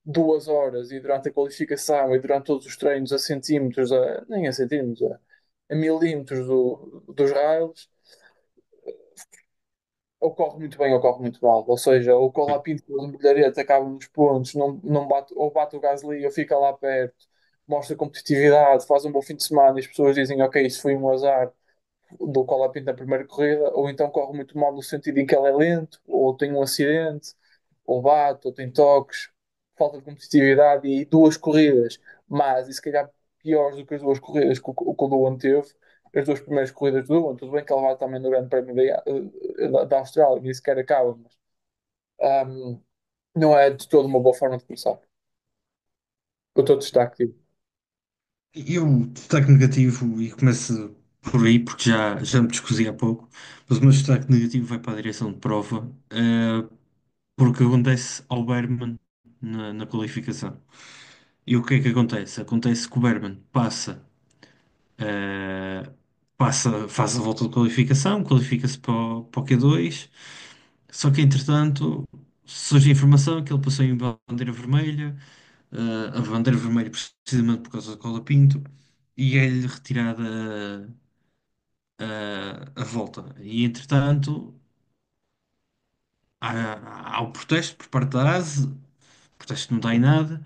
2 horas e durante a qualificação e durante todos os treinos a centímetros, nem a centímetros, a milímetros dos rails, ou corre muito bem ou corre muito mal. Ou seja, o Colapinto com o Milharete acaba nos pontos, não bate, ou bate o Gasly ou fica lá perto, mostra competitividade, faz um bom fim de semana e as pessoas dizem, ok, isso foi um azar do Colapinto na primeira corrida, ou então corre muito mal no sentido em que ele é lento, ou tem um acidente, ou bate, ou tem toques, falta de competitividade e 2 corridas, mas e se calhar piores do que as 2 corridas que o Luan teve, as 2 primeiras corridas do Luan, tudo bem que ele vai também no Grande Prémio da Austrália, nem sequer acaba, mas não é de toda uma boa forma de começar. O teu destaque, tipo, Eu destaque negativo e começo por aí porque já me descosi há pouco, mas o meu destaque negativo vai para a direção de prova, porque acontece ao Bergman na qualificação. E o que é que acontece? Acontece que o Bergman eh, faz a volta de qualificação, qualifica-se para o Q2, só que entretanto surge a informação que ele passou em bandeira vermelha, a bandeira vermelha precisamente por causa do Cola Pinto, e é-lhe retirada a volta. E entretanto há o protesto por parte da ASE, o protesto não dá em nada,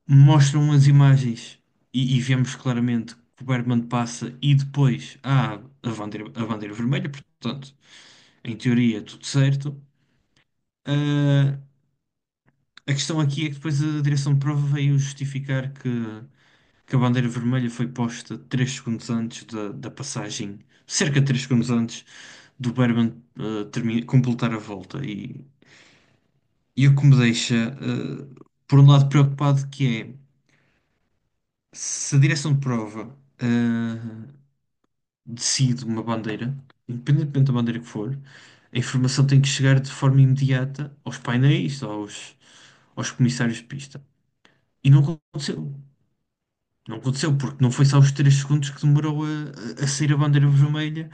mostram as imagens e vemos claramente que que o Bergman passa e depois há a bandeira vermelha, portanto, em teoria, tudo certo. Ah, a questão aqui é que depois a direção de prova veio justificar que a bandeira vermelha foi posta 3 segundos antes da passagem, cerca de 3 segundos antes do Bergman completar a volta. E o que me deixa, por um lado, preocupado que é se a direção de prova decide uma bandeira, independentemente da bandeira que for, a informação tem que chegar de forma imediata aos painéis, aos comissários de pista. E não aconteceu. Não aconteceu porque não foi só os 3 segundos que demorou a sair a bandeira vermelha,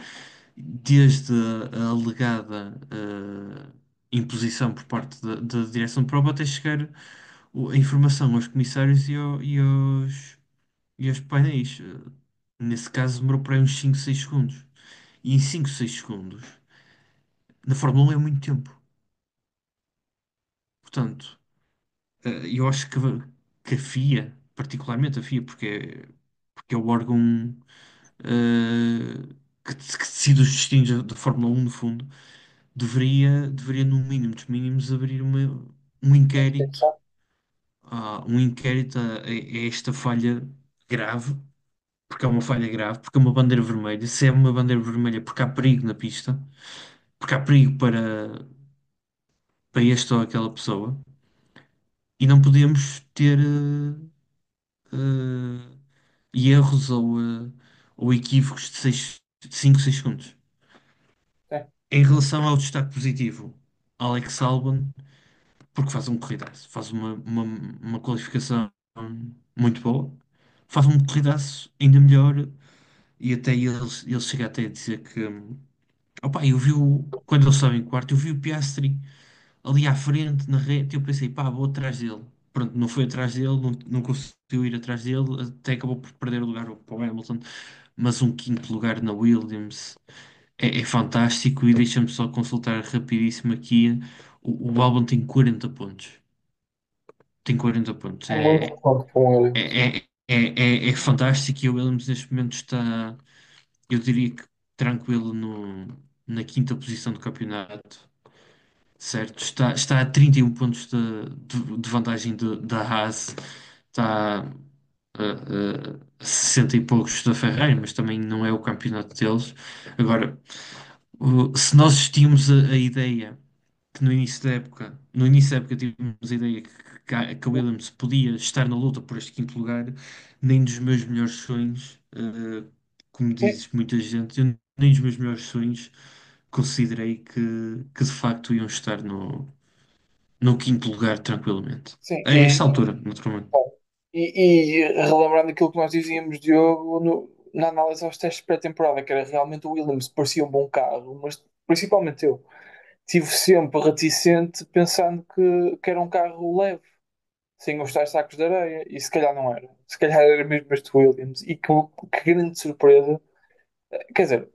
desde a alegada imposição por parte da direção de prova até chegar a informação aos comissários e aos painéis. Nesse caso demorou para aí uns 5 6 segundos. E em 5 6 segundos, na Fórmula 1 é muito tempo. Portanto, eu acho que a FIA, particularmente a FIA, porque é o órgão que decide os destinos da Fórmula 1, no fundo, deveria, no mínimo dos mínimos, abrir um inquérito, um inquérito a esta falha grave, porque é uma falha grave, porque é uma bandeira vermelha. Se é uma bandeira vermelha, porque há perigo na pista, porque há perigo para esta ou aquela pessoa, e não podemos ter erros ou equívocos de 5 6 segundos. Sim, Em relação ao destaque positivo, Alex Albon, porque faz um corridaço, faz uma qualificação muito boa, faz um corridaço ainda melhor e até ele chega até a dizer que, opa, quando ele estava em quarto, eu vi o Piastri ali à frente, na reta, e eu pensei, pá, vou atrás dele. Pronto, não foi atrás dele, não conseguiu ir atrás dele, até acabou por perder o lugar para o Hamilton, mas um quinto lugar na Williams é fantástico. E deixa-me só consultar rapidíssimo aqui. O Albon tem 40 pontos. Tem 40 pontos. é muito forte com o Williams. É fantástico e o Williams neste momento está, eu diria que tranquilo na quinta posição do campeonato. Certo, está a 31 pontos de vantagem da Haas, está a 60 e poucos da Ferrari, mas também não é o campeonato deles. Agora, se nós tínhamos a ideia que no início da época tivemos a ideia que a Williams podia estar na luta por este quinto lugar, nem dos meus melhores sonhos, como Sim, dizes muita gente, eu nem dos meus melhores sonhos considerei que de facto iam estar no quinto lugar tranquilamente. sim. A esta altura, naturalmente. E relembrando aquilo que nós dizíamos, Diogo, na análise aos testes pré-temporada, que era realmente o Williams parecia um bom carro, mas principalmente eu estive sempre reticente pensando que era um carro leve, sem os tais sacos de areia, e se calhar não era. Se calhar era mesmo este Williams, e que grande surpresa. Quer dizer,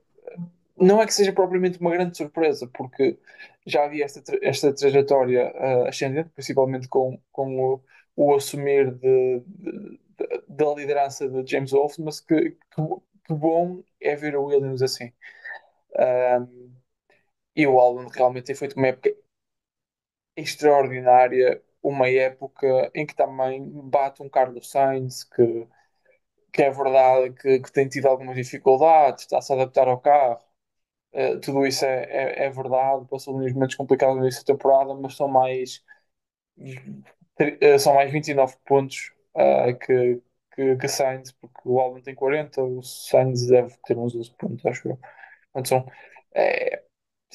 não é que seja propriamente uma grande surpresa, porque já havia esta trajetória ascendente, principalmente com o assumir da liderança de James Wolfe, mas que bom é ver o Williams assim. Um, e o Albon realmente tem feito uma época extraordinária, uma época em que também bate um Carlos Sainz, que é verdade que tem tido algumas dificuldades, está a se adaptar ao carro. Tudo isso é verdade, passou uns momentos complicados nessa temporada, mas são mais 29 pontos que Sainz, porque o Albon tem 40, o Sainz deve ter uns 12 pontos, acho eu. Portanto, é,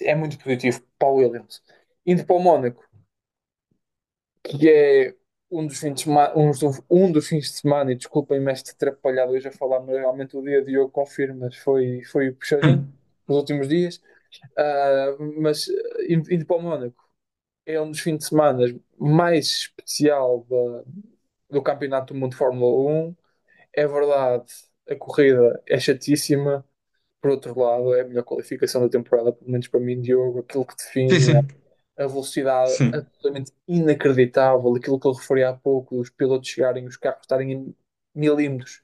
é muito positivo para o Williams. Indo para o Mónaco, que é um dos fins de semana, um dos fins de semana, e desculpem-me este atrapalhado hoje a falar, mas realmente o dia de hoje confirma, foi puxadinho nos últimos dias. Mas indo para o Mónaco, é um dos fins de semana mais especial do Campeonato do Mundo de Fórmula 1. É verdade, a corrida é chatíssima. Por outro lado, é a melhor qualificação da temporada, pelo menos para mim, Diogo. Aquilo que Sim, define sim, a velocidade sim. absolutamente inacreditável, aquilo que eu referi há pouco, os pilotos chegarem, os carros estarem em milímetros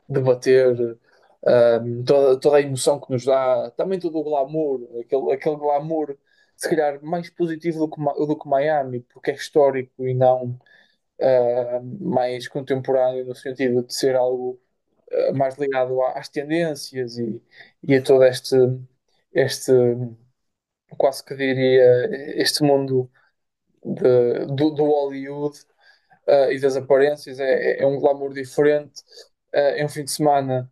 debater, toda a emoção que nos dá, também todo o glamour, aquele glamour, se calhar mais positivo do que Miami, porque é histórico e não mais contemporâneo, no sentido de ser algo mais ligado às tendências e a todo este, quase que diria, este mundo do Hollywood e das aparências. É um glamour diferente. É um fim de semana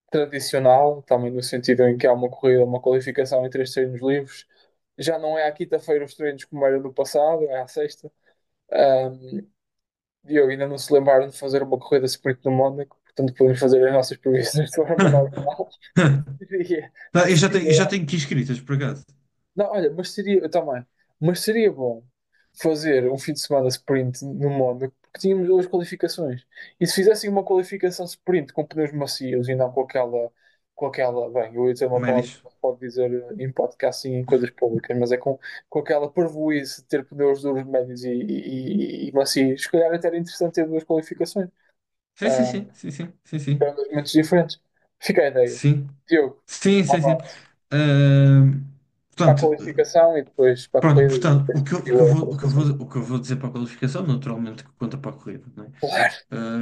tradicional, também no sentido em que há uma corrida, uma qualificação e três treinos livres. Já não é à quinta-feira os treinos como era no passado, é à sexta. Um, Diogo, ainda não se lembraram de fazer uma corrida sprint no Mónaco, portanto podemos fazer as nossas previsões de forma normal. Seria, Não, eu já seria tenho aqui escritas, por acaso. Não, olha, mas seria, eu também, mas seria bom fazer um fim de semana sprint no Mónaco, porque tínhamos duas qualificações. E se fizessem uma qualificação sprint com pneus macios e não bem, eu ia dizer uma palavra que Médios. não se pode dizer em podcast e em coisas públicas, mas é com aquela parvoíce de ter pneus duros, médios e macios. Se calhar até era interessante ter duas qualificações. Sim, sim, Ah, sim, sim, sim, sim, sim. Eram dois momentos diferentes. Fica a ideia. Sim, Diogo, sim, um sim, sim. abraço Ahm, para a portanto, qualificação e depois para a pronto, corrida e portanto, depois o que eu vou dizer para a qualificação, naturalmente, que conta para a corrida, não é? Claro,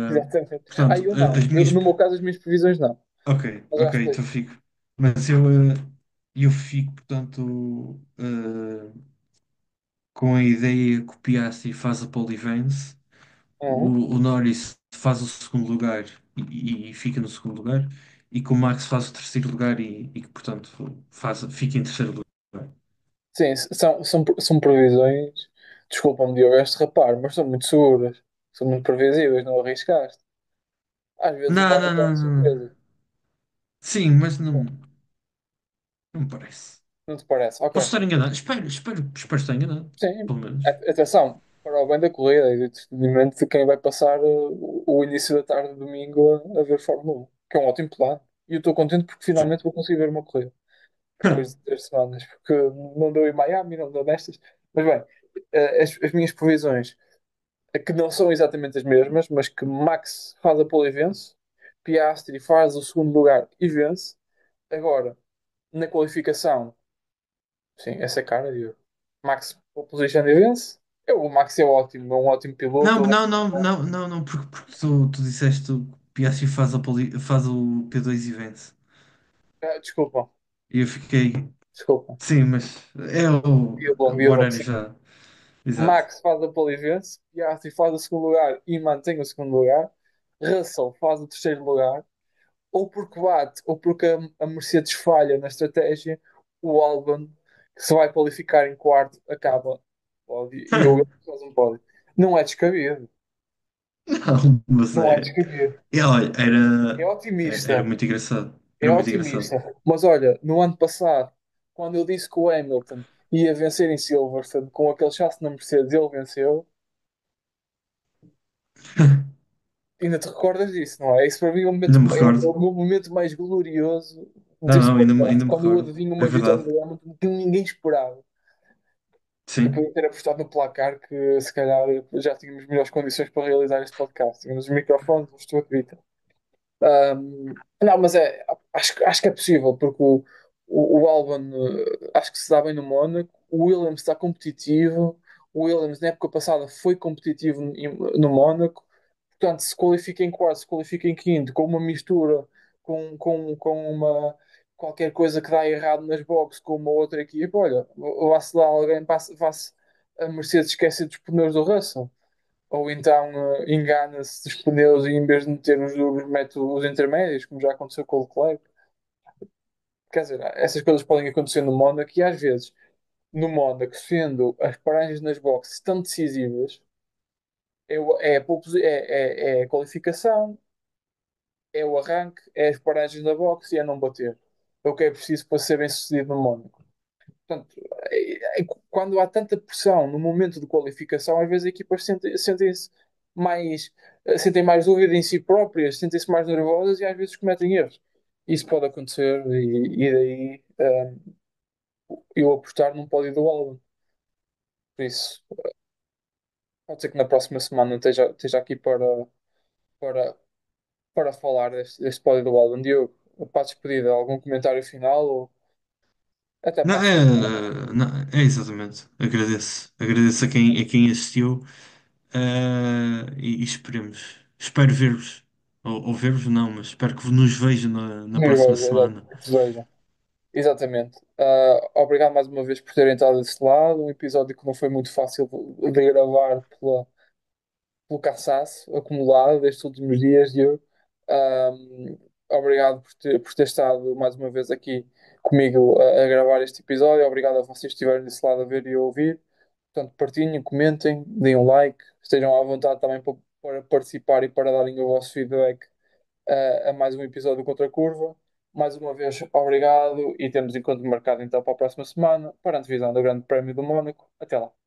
exatamente. Portanto, Eu não. as minhas. No meu caso, as minhas previsões não. Ok, Mas já ok, então explico. fico. Mas eu fico, portanto, com a ideia que o Piastri faz a pole e vence, Uhum. o Norris faz o segundo lugar e fica no segundo lugar, e que o Max faz o terceiro lugar e que, portanto, fica em terceiro lugar. Sim, são previsões. Desculpa-me, Diogo, este reparo, mas são muito seguras. São muito previsíveis, não arriscaste. Às vezes Não, pode não, haver não, não. surpresas. Sim, mas não me parece. Não te parece? Ok. Posso estar enganado? Espero estar enganado, Sim. pelo menos. Atenção, para o bem da corrida e do entretenimento de quem vai passar o início da tarde de domingo a ver Fórmula 1, que é um ótimo plano. E eu estou contente porque finalmente vou conseguir ver uma corrida. Depois de 3 semanas, porque não deu em Miami, não deu nestas. Mas bem, as minhas previsões, que não são exatamente as mesmas, mas que Max faz a pole e vence, Piastri faz o segundo lugar e vence. Agora, na qualificação, sim, essa é cara, Diogo. Max pole position e vence. O Max é um ótimo piloto. Não, não, não, não, não, não, porque tu disseste que o Piastri faz o P2 e vence. Desculpa, E eu fiquei, desculpa. sim, mas é o Dia bom, horário sim. já. Exato. Max faz a pole e vence, Piastri faz o segundo lugar e mantém o segundo lugar. Russell faz o terceiro lugar, ou porque bate, ou porque a Mercedes falha na estratégia, o Albon, que se vai qualificar em quarto, acaba pódio, e o Williams faz um pódio. Não é descabido. Não, mas Não é descabido. olha, É era otimista. muito engraçado. É Era muito engraçado. otimista. Mas olha, no ano passado, quando eu disse que o Hamilton ia vencer em Silverstone com aquele chassi na Mercedes, ele venceu. Ainda te recordas disso, não é? Isso para mim é Ainda me recordo. o meu momento mais glorioso Não, deste não, podcast, ainda me quando eu recordo. adivinho É uma vitória verdade. do Hamilton que ninguém esperava. Depois Sim. de ter apostado no placar, que se calhar já tínhamos melhores condições para realizar este podcast. Tínhamos os microfones, o Stuart Vita. Não, mas acho que é possível, porque o Albon acho que se dá bem no Mónaco, o Williams está competitivo, o Williams na época passada foi competitivo no Mónaco, portanto, se qualifica em quarto, se qualifica em quinto, com uma mistura, com uma qualquer coisa que dá errado nas boxes com uma outra equipa, olha, vá-se lá alguém, vá-se a Mercedes esquecer dos pneus do Russell. Ou então engana-se dos pneus e em vez de meter os duros, mete os intermédios, como já aconteceu com o Leclerc. Quer dizer, essas coisas podem acontecer no Mónaco e às vezes no Mónaco, sendo as paragens nas boxes tão decisivas, é a qualificação, é o arranque, é as paragens na boxe e é não bater. É o que é preciso para ser bem sucedido no Mónaco. Portanto, quando há tanta pressão no momento de qualificação, às vezes as equipas sentem-se mais, sentem mais dúvida em si próprias, sentem-se mais nervosas e às vezes cometem erros. Isso pode acontecer e daí eu apostar num pódio do álbum. Por isso, pode ser que na próxima semana esteja aqui para para falar deste pódio do álbum. Diogo, para a despedida, algum comentário final ou até Não, para a semana? não, é exatamente. Agradeço a quem assistiu, e esperemos. Espero ver-vos. Ou ver-vos não, mas espero que nos vejam na Nos próxima veja, exato, semana. que te veja. Exatamente. Obrigado mais uma vez por terem estado desse lado. Um episódio que não foi muito fácil de gravar pelo cansaço acumulado destes últimos dias, Diogo. Um, Obrigado por ter estado mais uma vez aqui comigo a gravar este episódio. Obrigado a vocês que estiverem desse lado a ver e a ouvir. Portanto, partilhem, comentem, deem um like, estejam à vontade também para participar e para darem o vosso feedback a mais um episódio do Contra a Curva. Mais uma vez, obrigado e temos encontro marcado então para a próxima semana para a antevisão do Grande Prémio do Mónaco. Até lá.